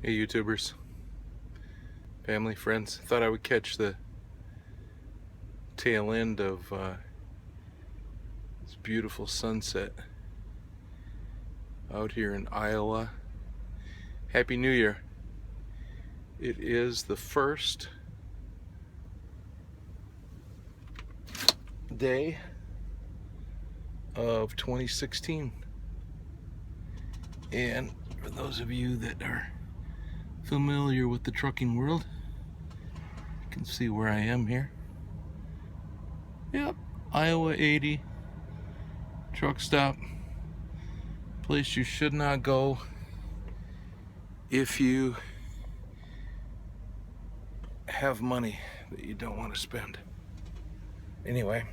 Hey YouTubers, family, friends. Thought I would catch the tail end of this beautiful sunset out here in Iowa. Happy New Year. It is the first day of 2016. And for those of you that are familiar with the trucking world, you can see where I am here. Yep, Iowa 80 truck stop. Place you should not go if you have money that you don't want to spend. Anyway,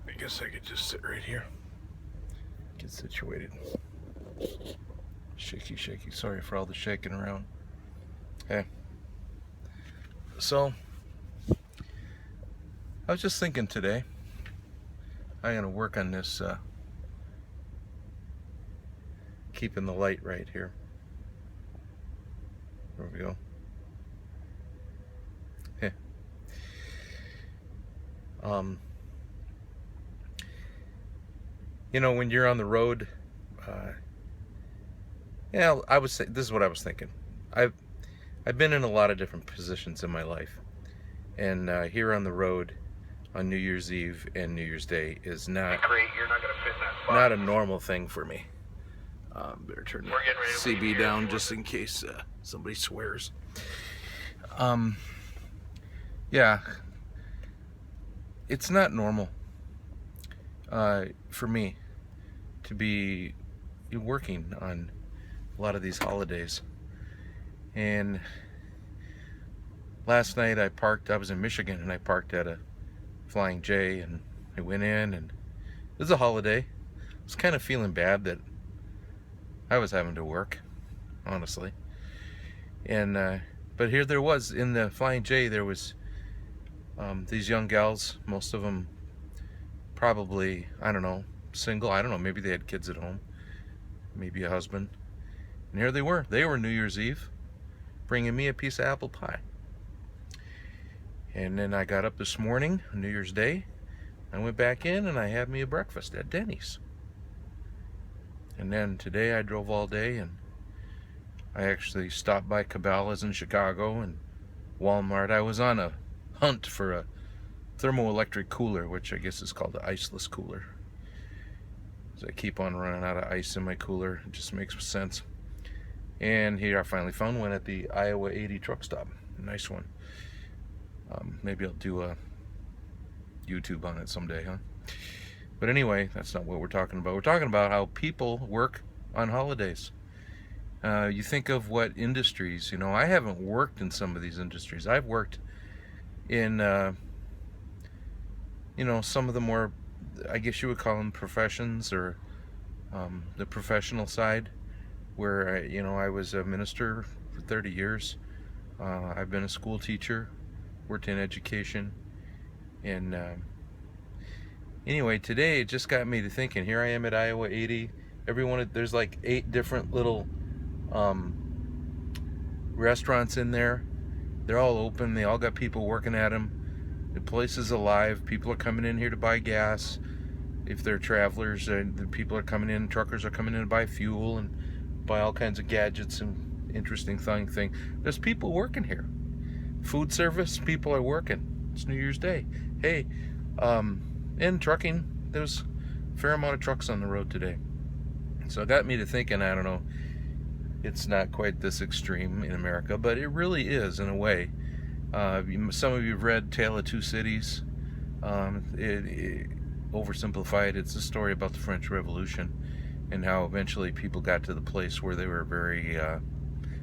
I guess I could just sit right here, get situated. Shaky, shaky. Sorry for all the shaking around. Okay. So, I was just thinking today, I'm going to work on this, keeping the light right here. There we go. Yeah. You know, when you're on the road, yeah, I would say this is what I was thinking. I've been in a lot of different positions in my life, and here on the road on New Year's Eve and New Year's Day is not a normal thing for me. Better turn the CB down just in case somebody swears. Yeah, it's not normal for me to be working on a lot of these holidays. And last night I was in Michigan, and I parked at a Flying J, and I went in, and it was a holiday. I was kind of feeling bad that I was having to work, honestly. And but here there was, in the Flying J, there was these young gals, most of them probably, I don't know, single, I don't know, maybe they had kids at home, maybe a husband. And here they were New Year's Eve, bringing me a piece of apple pie. And then I got up this morning, New Year's Day, I went back in and I had me a breakfast at Denny's. And then today I drove all day, and I actually stopped by Cabela's in Chicago and Walmart. I was on a hunt for a thermoelectric cooler, which I guess is called an iceless cooler. So I keep on running out of ice in my cooler. It just makes sense. And here I finally found one at the Iowa 80 truck stop. A nice one. Maybe I'll do a YouTube on it someday, huh? But anyway, that's not what we're talking about. We're talking about how people work on holidays. You think of what industries, you know, I haven't worked in some of these industries. I've worked in, you know, some of the more, I guess you would call them professions, or the professional side, where, you know, I was a minister for 30 years. I've been a school teacher, worked in education, and anyway, today it just got me to thinking. Here I am at Iowa 80. There's like 8 different little restaurants in there. They're all open. They all got people working at them. The place is alive. People are coming in here to buy gas. If they're travelers, the people are coming in. Truckers are coming in to buy fuel and buy all kinds of gadgets and interesting thing. There's people working here. Food service, people are working. It's New Year's Day. Hey, in trucking, there's a fair amount of trucks on the road today. So it got me to thinking, I don't know, it's not quite this extreme in America, but it really is in a way. Some of you have read Tale of Two Cities. Oversimplified, it's a story about the French Revolution and how eventually people got to the place where they were very,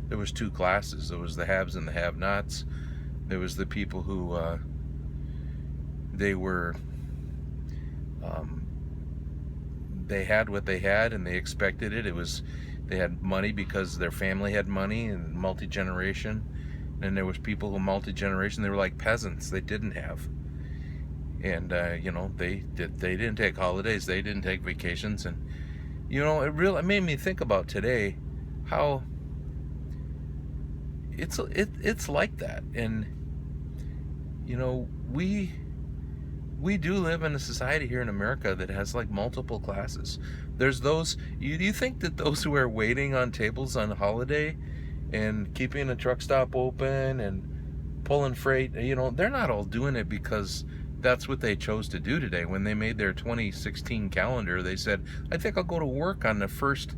there was 2 classes. There was the haves and the have-nots. There was the people who, they were, they had what they had and they expected it. They had money because their family had money, and multi-generation. And there was people who multi-generation, they were like peasants. They didn't have. And you know, they didn't take holidays, they didn't take vacations, and it made me think about today how it's like that. And we do live in a society here in America that has like multiple classes. There's those, you think that those who are waiting on tables on holiday and keeping a truck stop open and pulling freight, they're not all doing it because that's what they chose to do today. When they made their 2016 calendar, they said, I think I'll go to work on the first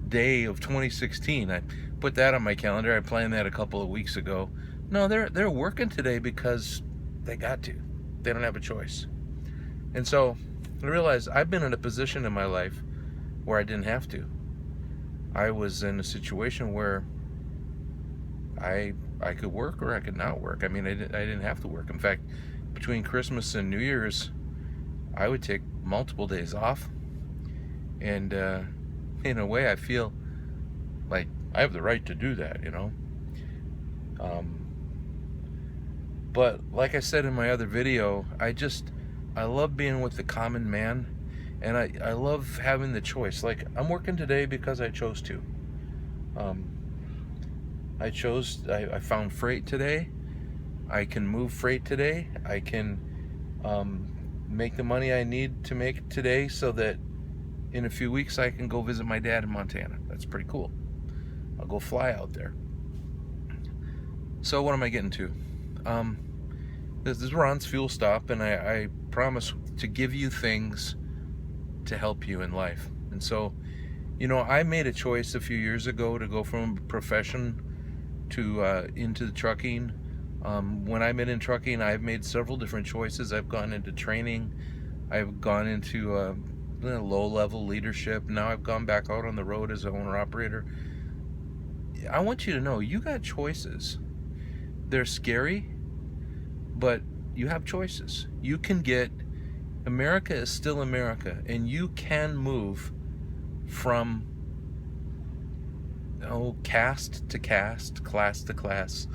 day of 2016. I put that on my calendar. I planned that a couple of weeks ago. No, they're working today because they got to. They don't have a choice. And so I realized I've been in a position in my life where I didn't have to. I was in a situation where I could work or I could not work. I mean, I didn't have to work. In fact, between Christmas and New Year's, I would take multiple days off. And in a way, I feel like I have the right to do that, But like I said in my other video, I love being with the common man, and I love having the choice. Like, I'm working today because I chose to. I found freight today. I can move freight today. I can make the money I need to make today so that in a few weeks I can go visit my dad in Montana. That's pretty cool. I'll go fly out there. So what am I getting to? This is Ron's Fuel Stop, and I promise to give you things to help you in life. And so, I made a choice a few years ago to go from profession to into the trucking. When I've been in trucking, I've made several different choices. I've gone into training. I've gone into low-level leadership. Now I've gone back out on the road as an owner-operator. I want you to know you got choices. They're scary, but you have choices. America is still America, and you can move from caste to caste, class to class,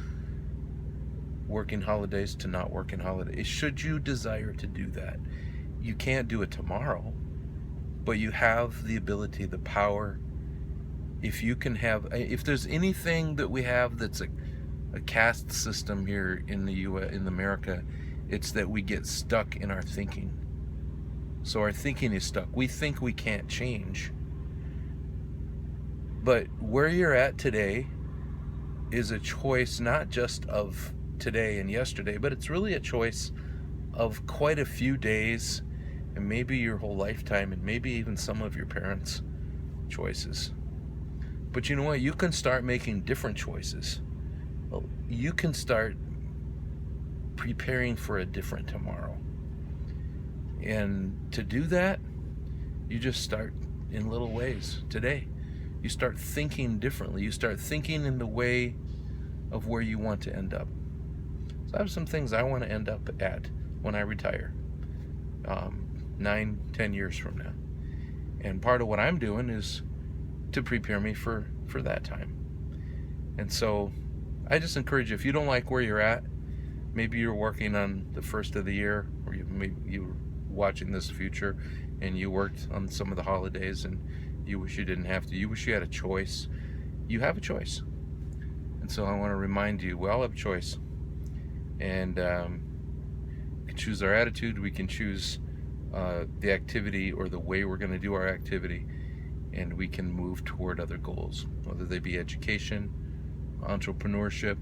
working holidays to not working holidays, should you desire to do that. You can't do it tomorrow, but you have the ability, the power. If there's anything that we have that's a caste system here in the in America, it's that we get stuck in our thinking. So our thinking is stuck. We think we can't change. But where you're at today is a choice not just of today and yesterday, but it's really a choice of quite a few days, and maybe your whole lifetime, and maybe even some of your parents' choices. But you know what? You can start making different choices. You can start preparing for a different tomorrow. And to do that, you just start in little ways today. You start thinking differently. You start thinking in the way of where you want to end up. So I have some things I want to end up at when I retire, 9-10 years from now. And part of what I'm doing is to prepare me for that time. And so I just encourage you, if you don't like where you're at, maybe you're working on the first of the year, or maybe you're watching this future and you worked on some of the holidays and you wish you didn't have to. You wish you had a choice. You have a choice. And so I want to remind you, we all have a choice. And we can choose our attitude. We can choose the activity or the way we're going to do our activity. And we can move toward other goals, whether they be education, entrepreneurship,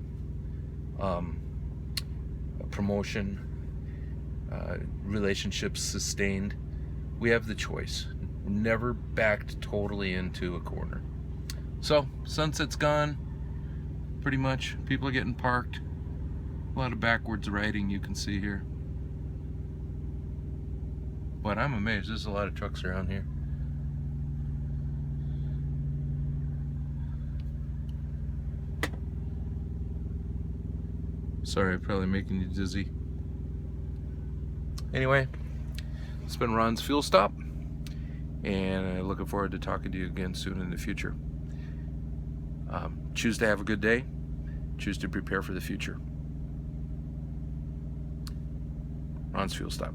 promotion, relationships sustained. We have the choice. Never backed totally into a corner. So, sunset's gone, pretty much. People are getting parked. A lot of backwards riding you can see here. But I'm amazed, there's a lot of trucks around here. Sorry, I'm probably making you dizzy. Anyway, it's been Ron's Fuel Stop, and I'm looking forward to talking to you again soon in the future. Choose to have a good day. Choose to prepare for the future. Ron's Fuel Stop.